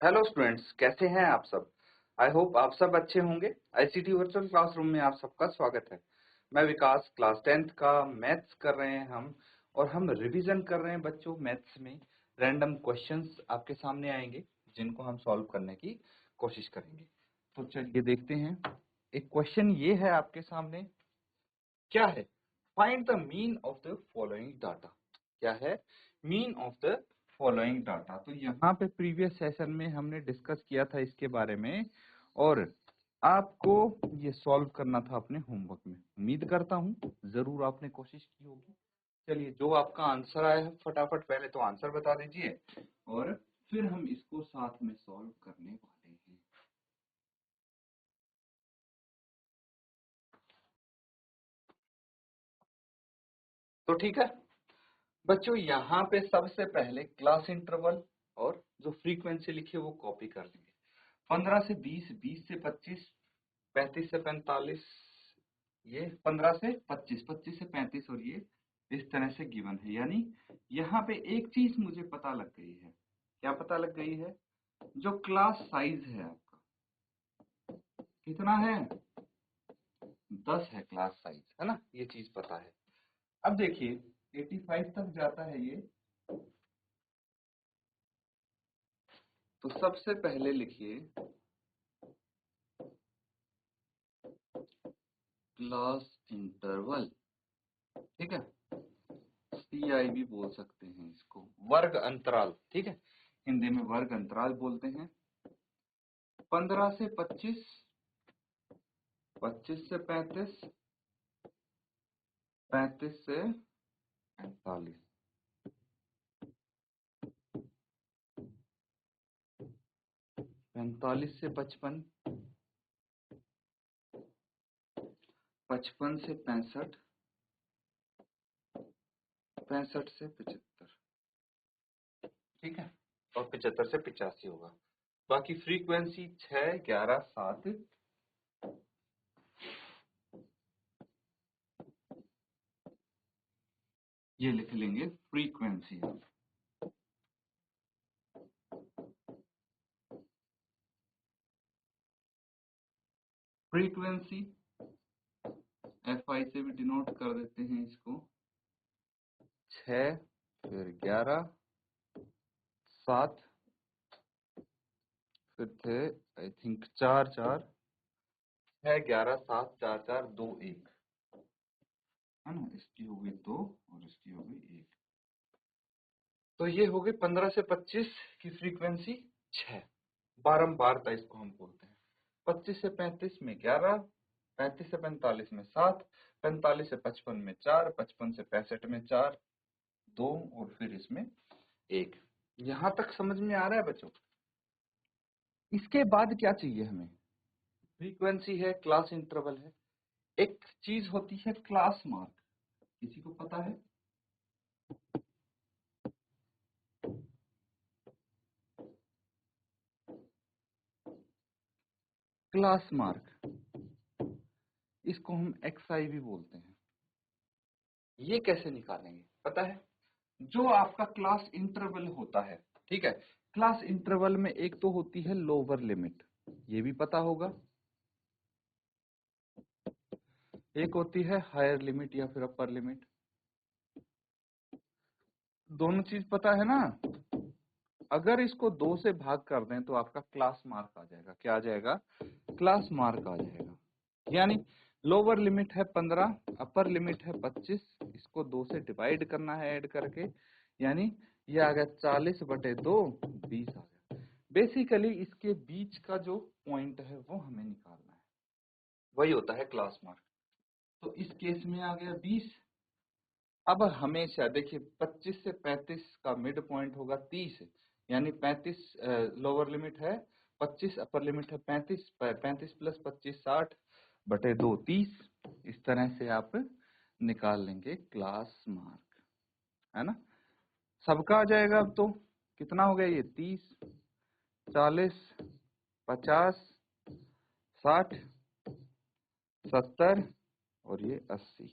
Hello students, कैसे हैं आप सब। आई होप आप सब अच्छे होंगे। आईसीटी वर्चुअल क्लासरूम में आप सबका स्वागत है। मैं विकास, क्लास 10th का मैथ्स कर रहे हैं हम, और हम रिवीजन कर रहे हैं बच्चों। मैथ्स में रैंडम क्वेश्चंस आपके सामने आएंगे जिनको हम सॉल्व करने की कोशिश करेंगे। तो चलिए देखते हैं। एक क्वेश्चन ये है आपके सामने, क्या है? Find the mean of the following data. क्या है? Mean of the following data. तो यहाँ पे प्रीवियस सेशन में हमने डिस्कस किया था इसके बारे में, और आपको ये सॉल्व करना था अपने होमवर्क में। उम्मीद करता हूँ जरूर आपने कोशिश की होगी। चलिए, जो आपका आंसर आया है फटाफट पहले तो आंसर बता दीजिए, और फिर हम इसको साथ में सॉल्व करने वाले हैं। तो ठीक है बच्चों, यहाँ पे सबसे पहले क्लास इंटरवल और जो फ्रीक्वेंसी लिखी है वो कॉपी कर लेंगे। 15 से 20, 20 से 25, 35 से 45, ये 15 से 25, 25 से 35, और ये इस तरह से गिवन है। यानी यहाँ पे एक चीज मुझे पता लग गई है। क्या पता लग गई है? जो क्लास साइज है आपका, कितना है? 10 है क्लास साइज, है ना? ये चीज पता है। अब देखिए 85 तक जाता है ये। तो सबसे पहले लिखिए क्लास इंटरवल, ठीक है? CI भी बोल सकते हैं इसको, वर्ग अंतराल, ठीक है? हिंदी में वर्ग अंतराल बोलते हैं। 15 से 25, 25 से 35, 35 से 45, 45 से 55, 55 से 65, 65 से 75, ठीक है? और 75 से 85 होगा। बाकी फ्रीक्वेंसी 6, 11, 7, ये लिख लेंगे फ्रीक्वेंसी। फ्रीक्वेंसी FI से भी डिनोट कर देते हैं इसको। 6, फिर 11, 7, फिर थे आई थिंक 4, 4, 6, 11, 7, 4, 4, 2, 1, है ना? इसकी हो गई 2 और इसकी हो गई 1। तो ये हो गई 15 से 25 की फ्रीक्वेंसी 6। बारंबारता इसको हम बोलते हैं। 25 से 35 में 11, 35 से 45 में 7, 45 से 55 में 4, 55 से 65 में 4, 2 और फिर इसमें 1। यहां तक समझ में आ रहा है बच्चों? इसके बाद क्या चाहिए हमें? फ्रीक्वेंसी है, क्लास इंटरवल है, एक चीज होती है क्लास मार्क। किसी को पता है? क्लास मार्क, इसको हम XI भी बोलते हैं। ये कैसे निकालेंगे पता है? जो आपका क्लास इंटरवल होता है, ठीक है? क्लास इंटरवल में एक तो होती है लोअर लिमिट, ये भी पता होगा। एक होती है हायर लिमिट या फिर अपर लिमिट। दोनों चीज पता है ना? अगर इसको 2 से भाग कर दें तो आपका क्लास मार्क आ जाएगा। क्या आ जाएगा? क्लास मार्क आ जाएगा। यानी लोअर लिमिट है 15, अपर लिमिट है 25, इसको 2 से डिवाइड करना है ऐड करके, यानी ये आ गया 40/2, 20 आ गया। बेसिकली इसके बीच का जो पॉइंट है वो हमें निकालना है, वही होता है क्लास मार्क। तो इस केस में आ गया 20। अब हमेशा देखिए 25 से 35 का मिड पॉइंट होगा 30, यानी 35 लोअर लिमिट है 25, अपर लिमिट है 35, 35 प्लस 25 60/2, 30। इस तरह से आप निकाल लेंगे क्लास मार्क, है ना? सबका आ जाएगा। अब तो कितना हो गया ये? 30, 40, 50, 60, 70 और ये 80,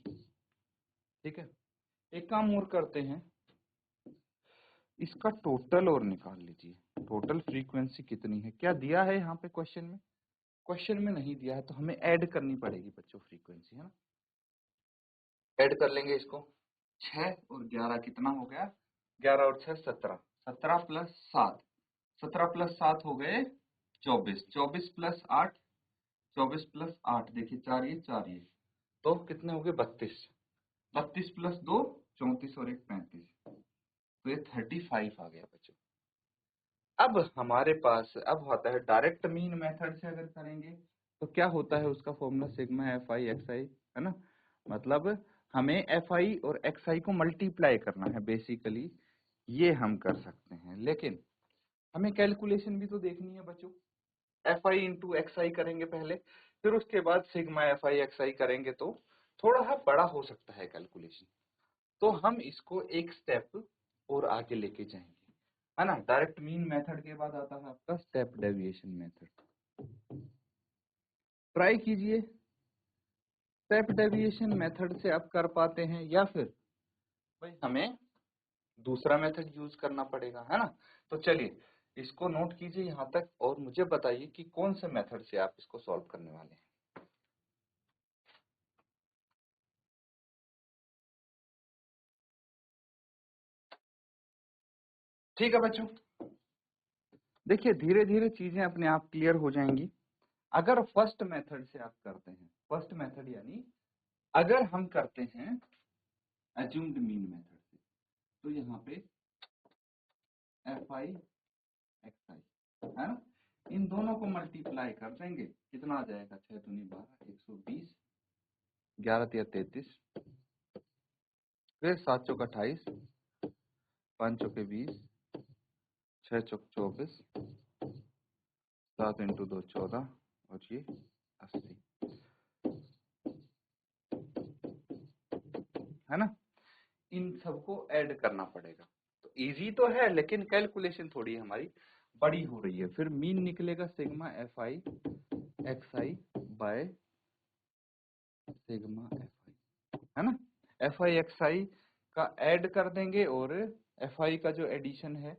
ठीक है? एक काम और करते हैं, इसका टोटल और निकाल लीजिए। टोटल फ्रीक्वेंसी कितनी है, क्या दिया है यहाँ पे क्वेश्चन में? क्वेश्चन में नहीं दिया है, तो हमें ऐड करनी पड़ेगी बच्चों फ्रीक्वेंसी, है ना। ऐड कर लेंगे इसको। 6 और 11 कितना हो गया? 11 और 6 17, 17 प्लस 7, 17 प्लस 7 हो गए 24, 24 प्लस 8, 24 प्लस 8 देखिए 4 ये 4 ये, तो कितने हो गए 32, 32 प्लस 2 34 और 1 35, तो ये 35 आ गया बच्चों। अब हमारे पास अब होता है डायरेक्ट मीन मेथड से अगर करेंगे तो क्या होता है, उसका formula sigma F I X I, है ना। मतलब हमें एफ आई और एक्स आई को मल्टीप्लाई करना है बेसिकली, ये हम कर सकते हैं, लेकिन हमें कैलकुलेशन भी तो देखनी है बच्चों। एफ आई इंटू एक्स आई करेंगे पहले, फिर उसके बाद सिग्मा एफ आई एक्स आई करेंगे, तो थोड़ा सा बड़ा हो सकता है कैलकुलेशन, तो हम इसको एक स्टेप और आगे लेके जाएंगे, है ना। डायरेक्ट मीन मेथड के बाद आता है आपका स्टेप डेविएशन मेथड। ट्राई कीजिए, स्टेप डेविएशन मेथड से आप कर पाते हैं या फिर भाई हमें दूसरा मेथड यूज करना पड़ेगा, है ना। तो चलिए इसको नोट कीजिए यहाँ तक और मुझे बताइए कि कौन से मेथड से आप इसको सॉल्व करने वाले हैं। ठीक है बच्चों, देखिए धीरे धीरे चीजें अपने आप क्लियर हो जाएंगी। अगर फर्स्ट मेथड से आप करते हैं, फर्स्ट मेथड यानी अगर हम करते हैं एज्यूम्ड मीन मेथड से, तो यहाँ पे एफ आई एक्स आई, है ना, इन दोनों को मल्टीप्लाई कर देंगे, कितना आ जाएगा 6 दूनी 12, 120, 11 तिया 33, फिर 7 चौक 28, 5 चौके 20, 6 चौक 24, 7 इंटू 2 14 और ये 80, है ना। इन सबको ऐड करना पड़ेगा, तो इजी तो है लेकिन कैलकुलेशन थोड़ी हमारी बड़ी हो रही है। फिर मीन निकलेगा sigma F I X I by sigma F आई, है ना। एफ आई एक्स आई का ऐड कर देंगे और एफ आई का जो एडिशन है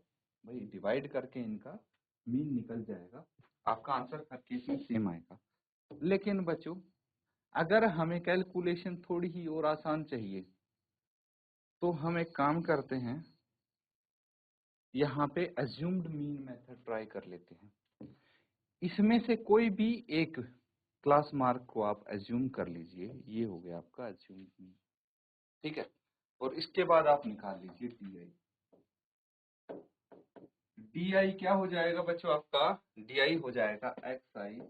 भाई डिवाइड करके इनका मीन निकल जाएगा, आपका आंसर हर केस में सेम आएगा। लेकिन बच्चों अगर हमें कैलकुलेशन थोड़ी ही और आसान चाहिए तो हम एक काम करते हैं, यहाँ पे अज्यूम्ड मीन मेथड ट्राई कर लेते हैं। इसमें से कोई भी एक क्लास मार्क को आप अज्यूम कर लीजिए, ये हो गया आपका अज्यूम्ड मीन, ठीक है। और इसके बाद आप निकाल लीजिए डी आई। डी आई क्या हो जाएगा बच्चों आपका? डी आई हो जाएगा एक्स आई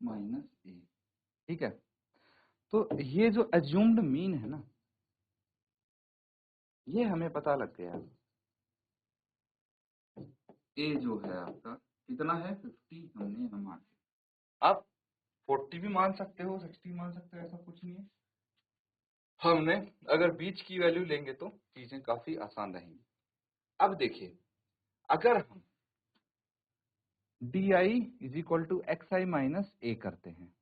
माइनस ए, ठीक है। तो ये जो अज्यूम्ड मीन है ना, ये हमें पता लग गया, ए जो है आपका कितना है 50, हमने हम मान लिया। आप 40 भी मान सकते हो, 60 मान सकते हो, ऐसा कुछ नहीं है। हमने अगर बीच की वैल्यू लेंगे तो चीजें काफी आसान रहेंगी। अब देखिए अगर हम D I is equal to X I minus A करते हैं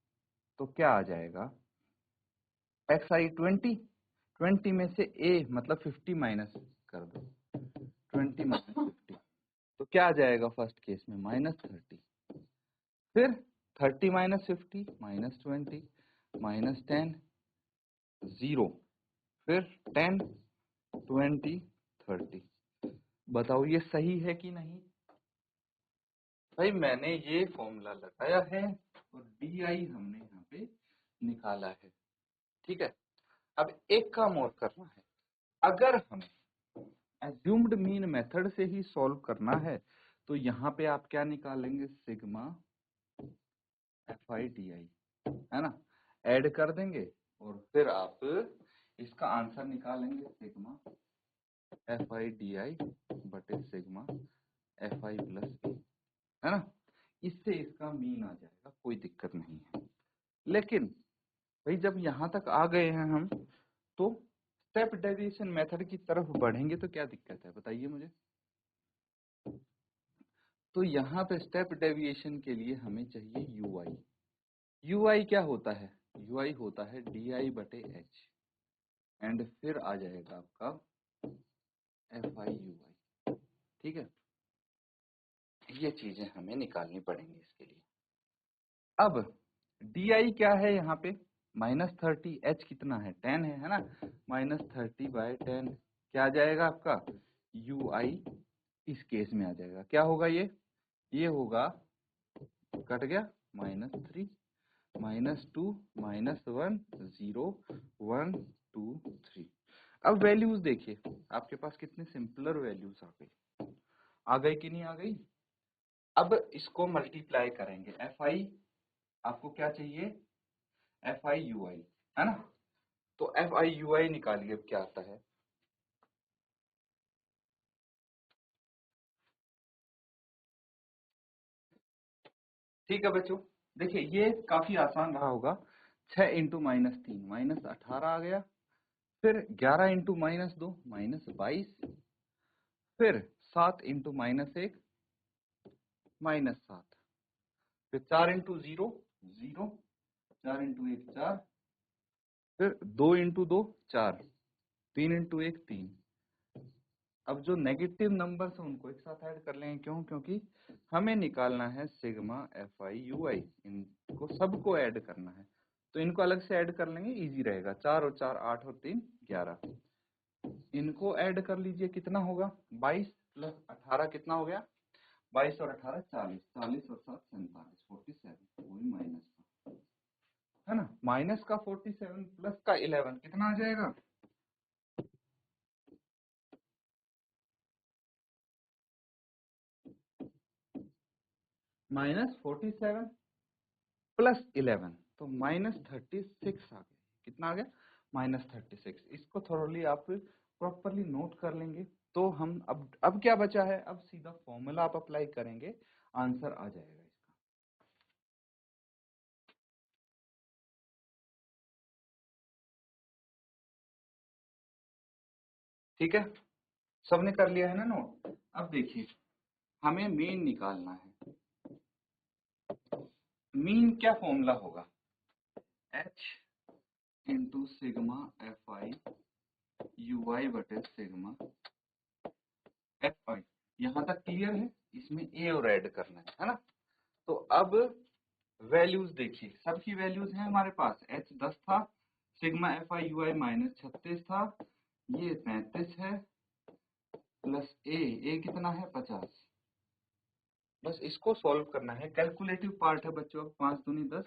तो क्या आ जाएगा? एक्स आई 20, 20 में से ए मतलब 50 माइनस कर दो, 20 माइनस 50, तो क्या आ जाएगा फर्स्ट केस में -30, फिर 30 माइनस 50 -20 -10 0, फिर 10 20 30। बताओ ये सही है कि नहीं? भाई मैंने ये फॉर्मूला लगाया है और डी आई हमने यहाँ पे निकाला है, ठीक है। अब एक काम और करना है, अगर हमें एज्यूम्ड मीन मेथड से ही सॉल्व करना है तो यहाँ पे आप क्या निकालेंगे? Sigma F I D I, है ना, ऐड कर देंगे और फिर आप इसका आंसर निकालेंगे sigma F I D I बटे सिग्मा एफ आई प्लस ए, है ना। इससे इसका मीन आ जाएगा, कोई दिक्कत नहीं है। लेकिन भाई जब यहाँ तक आ गए हैं हम, तो स्टेप डेविएशन मेथड की तरफ बढ़ेंगे तो क्या दिक्कत है बताइए मुझे। तो यहाँ पे स्टेप डेविएशन के लिए हमें चाहिए यू आई। यू आई क्या होता है? यू आई होता है डी आई बटे एच, एंड फिर आ जाएगा आपका एफ आई यू आई। ठीक है, ये चीजें हमें निकालनी पड़ेंगी इसके लिए। अब डी आई क्या है यहाँ पे, -30, एच कितना है 10 है ना, -30/10 क्या आ जाएगा आपका यू आई, इस केस में आ जाएगा। क्या होगा ये होगा, कट गया, -3 -2 -1 0 1 2 3। अब वैल्यूज देखिए आपके पास कितनी सिंपलर वैल्यूज आ गई कि नहीं आ गई। अब इसको मल्टीप्लाई करेंगे, एफ आई आपको क्या चाहिए, एफ आई यू आई है ना, तो एफ आई यू आई निकालिए, अब क्या आता है। ठीक है बच्चों, देखिए ये काफी आसान रहा होगा। 6 इंटू -3 -18 आ गया, फिर 11 इंटू -2 -22, फिर 7 इंटू -1 -7, फिर 4 इंटू 0 0, 4 इंटू 1 4, फिर 2 इंटू 2 4, 3 इंटू 1 3। अब जो नेगेटिव नंबर्स हैं उनको एक साथ ऐड कर लेंगे, क्यों, क्योंकि हमें निकालना है सिग्मा एफ आई यू आई, इनको सबको ऐड करना है, तो इनको अलग से ऐड कर लेंगे, इजी रहेगा। 4 और 4 8 और 3 11, इनको ऐड कर लीजिए, कितना होगा 22 प्लस 18 कितना हो गया, 22 और 18 40, 40 और 7 47, 47, वही माइनस का है ना, माइनस का 47 प्लस का 11 कितना आ जाएगा, -47 प्लस 11, तो -36 आ गया। कितना आ गया, -36। इसको थोड़ली आप प्रॉपरली नोट कर लेंगे, तो हम अब क्या बचा है, अब सीधा फॉर्मूला आप अप्लाई करेंगे, आंसर आ जाएगा इसका। ठीक है, सबने कर लिया है ना नोट। अब देखिए हमें मीन निकालना है। मीन क्या फॉर्मूला होगा, H into sigma F I U I बटे सिग्मा एफ आई। यहाँ तक क्लियर है, इसमें ए और ऐड करना है ना। तो अब वैल्यूज देखिए, सबकी वैल्यूज हैं हमारे पास, एच 10 था, सिग्मा एफ आई यू आई -36 था, ये 35 है, प्लस ए कितना है 50। बस इसको सॉल्व करना है, कैलकुलेटिव पार्ट है बच्चों। 5 दूनी 10,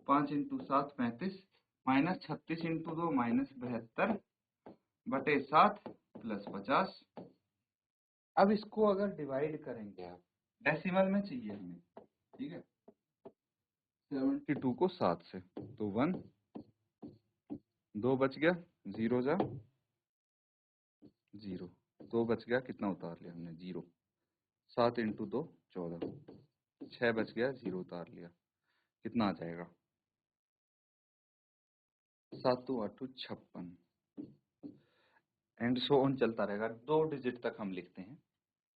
5 इंटू 7 35, -36 इंटू 2 -72 बटे 7 प्लस 50। अब इसको अगर डिवाइड करेंगे आप, डेसिमल में चाहिए हमें, ठीक है, 72 को 7 से, तो 1 2 बच गया, 0 जा 0, 2 बच गया, कितना उतार लिया हमने 0, 7 इंटू 2 14, 6 बच गया, 0 उतार लिया, कितना आ जाएगा 7 8 56, एंड सो ऑन चलता रहेगा, 2 डिजिट तक हम लिखते हैं।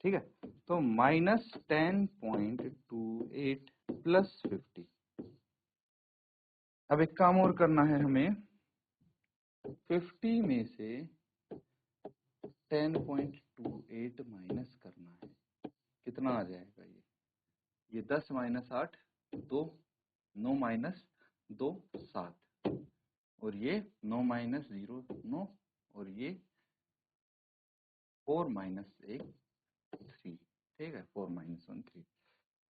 ठीक है, तो -10.28 प्लस 50। अब एक काम और करना है हमें, 50 में से 10.28 माइनस करना है, कितना आ जाएगा ये 10 -8 2, 9 -2 7, और ये 9 -0 9, और ये 4 -1 3। ठीक है, 4 -1 3,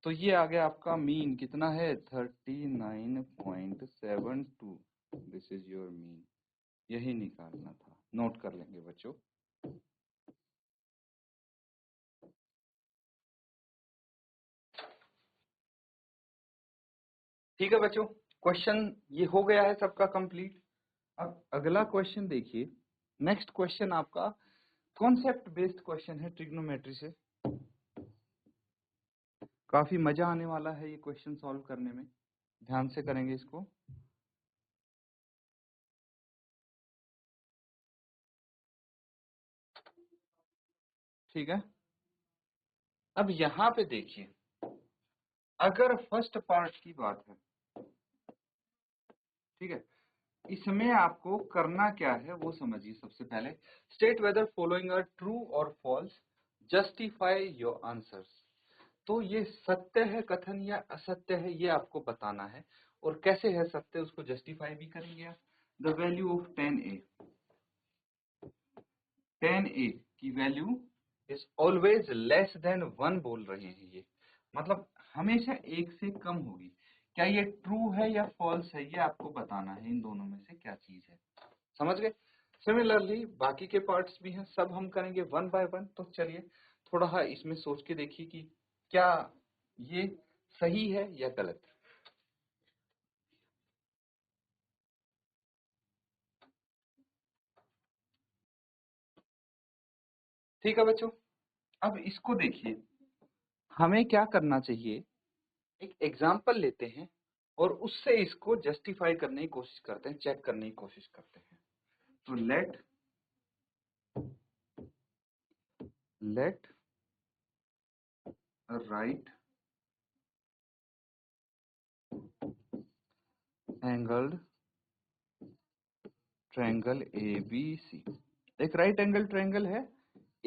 तो ये आ गया आपका मीन, कितना है 39.72। दिस इज योर मीन, यही निकालना था, नोट कर लेंगे बच्चों। ठीक है बच्चों, क्वेश्चन ये हो गया है सबका कंप्लीट। अब अगला क्वेश्चन देखिए, नेक्स्ट क्वेश्चन आपका कॉन्सेप्ट बेस्ड क्वेश्चन है ट्रिग्नोमेट्री से। काफी मजा आने वाला है ये क्वेश्चन सॉल्व करने में, ध्यान से करेंगे इसको। ठीक है, अब यहाँ पे देखिए, अगर फर्स्ट पार्ट की बात है, ठीक है, इसमें आपको करना क्या है वो समझिए। सबसे पहले state whether following are true और फॉल्स, जस्टिफाई योर आंसर्स। तो ये सत्य है कथन या असत्य है ये आपको बताना है, और कैसे है सत्य उसको जस्टिफाई भी करेंगे आप। The value of tan a की value is always less than 1 बोल रहे हैं ये, मतलब हमेशा 1 से कम होगी। क्या ये ट्रू है या फॉल्स है ये आपको बताना है, इन दोनों में से क्या चीज है। समझ गए। सिमिलरली बाकी के पार्ट्स भी हैं, सब हम करेंगे 1 बाय 1। तो चलिए थोड़ा इसमें सोच के देखिए कि क्या ये सही है या गलत। ठीक है बच्चों, अब इसको देखिए, हमें क्या करना चाहिए, एक एग्जाम्पल लेते हैं और उससे इसको जस्टिफाई करने की कोशिश करते हैं, चेक करने की कोशिश करते हैं। तो let right angled triangle ABC, एक राइट एंगल ट्रायंगल है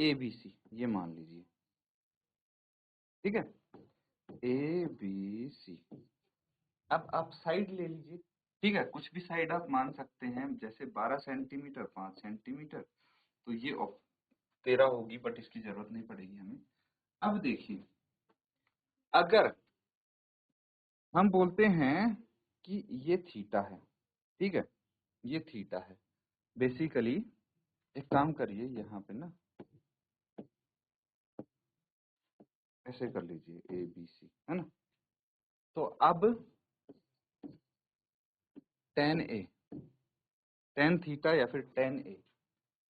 ABC, ये मान लीजिए, ठीक है, ABC। अब आप साइड ले लीजिए, ठीक है, कुछ भी साइड आप मान सकते हैं, जैसे 12 सेंटीमीटर, 5 सेंटीमीटर, तो ये 13 होगी, बट इसकी जरूरत नहीं पड़ेगी हमें। अब देखिए, अगर हम बोलते हैं कि ये थीटा है, ठीक है, ये थीटा है, बेसिकली एक काम करिए यहाँ पे ना, ऐसे कर लीजिए ABC, है ना। तो अब tan थीटा या फिर tan A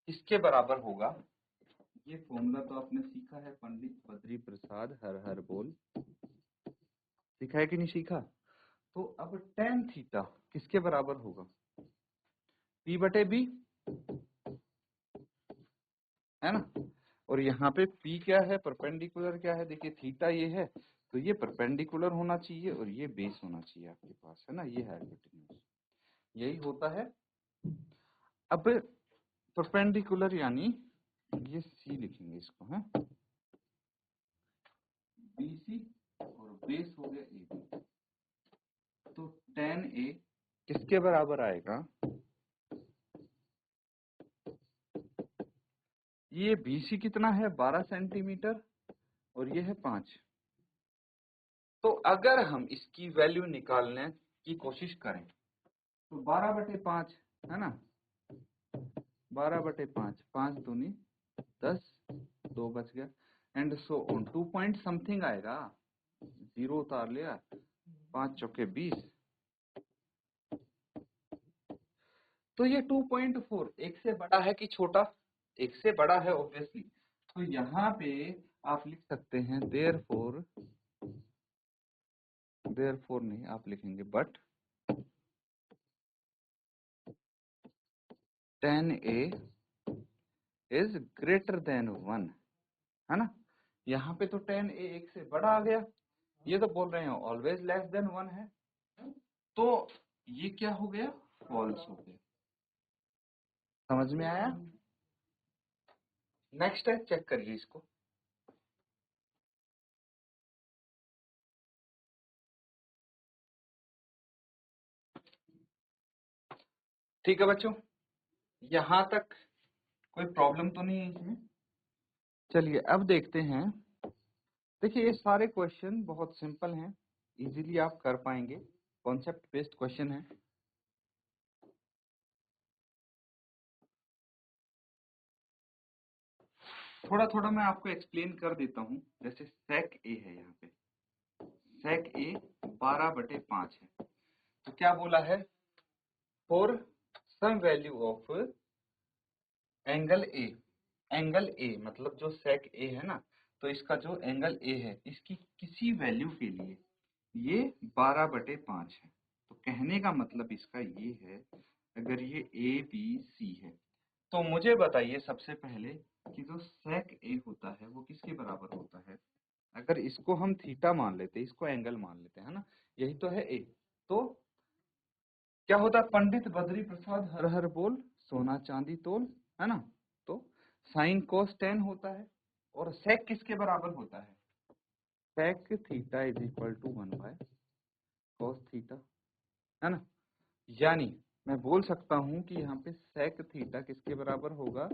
किसके बराबर होगा, ये फॉर्मूला तो आपने सीखा है, पंडित बद्री प्रसाद हर हर बोल, सीखा है कि नहीं सीखा। तो अब tan थीटा किसके बराबर होगा, P/B, है ना। और यहाँ पे P क्या है, परपेंडिकुलर क्या है, देखिए थीटा ये है, तो ये परपेंडिकुलर होना चाहिए और ये बेस होना चाहिए आपके पास, है ना, ये है हाइपोटेन्यूज, यही होता है। अब परपेंडिकुलर यानी ये C लिखेंगे इसको, है BC, और बेस हो गया AB। तो tan A किसके बराबर आएगा, ये BC कितना है 12 सेंटीमीटर और ये है 5। तो अगर हम इसकी वैल्यू निकालने की कोशिश करें तो 12/5, है ना, 12/5, 5 दूनी 10, 2 बच गया, and so on 2 point something आएगा, 0 उतार लिया, 5 चौके 20, तो ये 2.4 एक से बड़ा है कि छोटा, एक से बड़ा है ऑब्वियसली। तो यहाँ पे आप लिख सकते हैं देयरफॉर नहीं, आप लिखेंगे but tan A is greater than 1, है ना। यहाँ पे तो tan A एक से बड़ा आ गया, ये तो बोल रहे हैं ऑलवेज लेस देन 1 है, तो ये क्या हो गया, फॉल्स हो गया। समझ में आया। नेक्स्ट है, चेक करिए इसको। ठीक है बच्चों, यहाँ तक कोई प्रॉब्लम तो नहीं है इसमें। चलिए अब देखते हैं। देखिए ये सारे क्वेश्चन बहुत सिंपल हैं, इजीली आप कर पाएंगे, कॉन्सेप्ट बेस्ड क्वेश्चन है। थोड़ा थोड़ा मैं आपको एक्सप्लेन कर देता हूँ। जैसे सेक ए है, यहाँ पे सेक ए 12/5 है, तो क्या बोला है, for some value of angle A, angle A मतलब जो सेक ए है ना, तो इसका जो एंगल ए है इसकी किसी वैल्यू के लिए ये 12/5 है। तो कहने का मतलब इसका ये है, अगर ये ABC है तो मुझे बताइए सबसे पहले कि जो सेक ए होता है वो किसके बराबर होता है। अगर इसको हम थीटा मान लेते, इसको एंगल मान लेते हैं ना, यही तो है ए, तो क्या होता है, पंडित बद्री प्रसाद हर हर बोल, सोना चांदी तोल, है ना। तो साइन कोस टेन होता है, और सेक किसके बराबर होता है, sec theta is equal to 1 by cos theta, है ना। यानी मैं बोल सकता हूं कि यहाँ पे सेक थीटा किसके बराबर होगा,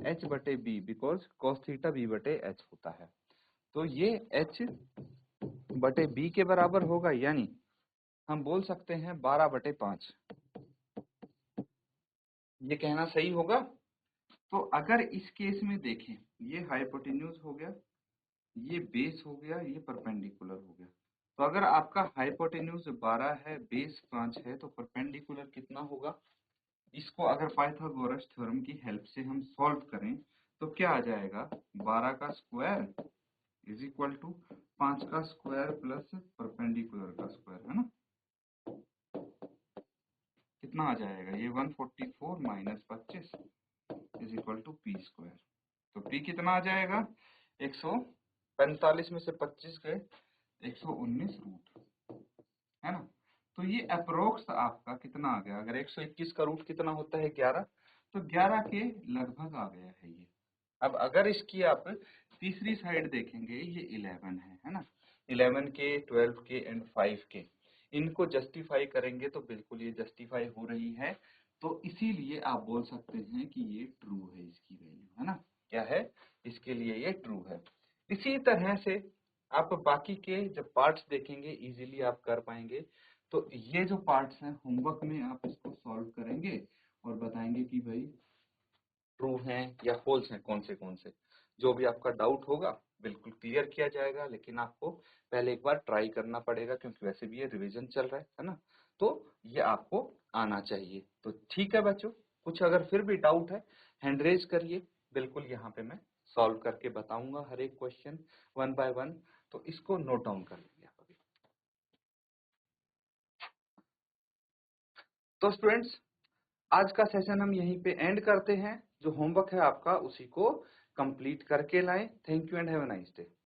h बटे B, because cos theta B बटे एच होता है। तो ये h बटे बी के बराबर होगा, यानी हम बोल सकते हैं 12/5। ये कहना सही होगा। तो अगर इस केस में देखें, ये हाइपोटेन्यूज हो गया, ये बेस हो गया, ये परपेंडिकुलर हो गया। तो अगर आपका हाइपोटेन्यूज 12 है, बेस 5 है, तो परपेंडिकुलर कितना होगा। इसको अगर पाइथागोरस थ्योरम की हेल्प से हम सॉल्व करें तो क्या आ जाएगा, 12 का स्क्वायर इज इक्वल टू 5 का स्क्वायर प्लस परपेंडिकुलर का स्क्वायर, है ना। कितना आ जाएगा ये, 144 minus 25 is equal to P square. तो पी कितना आ जाएगा, 145 में से 25 गए, 119 रूट, है ना। तो ये अप्रोक्स आपका कितना आ गया, अगर 121 का रूट कितना होता है 11, तो 11 के लगभग आ गया है ये। अब अगर इसकी आप तीसरी साइड देखेंगे, ये 11 है ना। 11 के, 12 के एंड 5 के, इनको जस्टिफाई करेंगे तो बिल्कुल ये जस्टिफाई हो रही है। तो इसीलिए आप बोल सकते हैं कि ये ट्रू है, इसकी वैल्यू, है ना। क्या है, इसके लिए ये ट्रू है। इसी तरह से आप बाकी के जब पार्ट्स देखेंगे इजीली आप कर पाएंगे। तो ये जो पार्ट्स हैं होमवर्क में आप इसको सॉल्व करेंगे और बताएंगे कि भाई ट्रू हैं या फॉल्स हैं, कौन से। जो भी आपका डाउट होगा बिल्कुल क्लियर किया जाएगा, लेकिन आपको पहले एक बार ट्राई करना पड़ेगा, क्योंकि वैसे भी ये रिवीजन चल रहा है ना। तो ये आपको आना चाहिए। तो ठीक है बच्चों, कुछ अगर फिर भी डाउट है हैंड रेज करिए, बिल्कुल यहाँ पे मैं सॉल्व करके बताऊंगा हर एक क्वेश्चन 1 बाय 1। तो इसको नोट डाउन कर लीजिए आप अभी। तो स्टूडेंट्स, आज का सेशन हम यहीं पे एंड करते हैं। जो होमवर्क है आपका उसी को कंप्लीट करके लाएं। Thank you and have a nice day.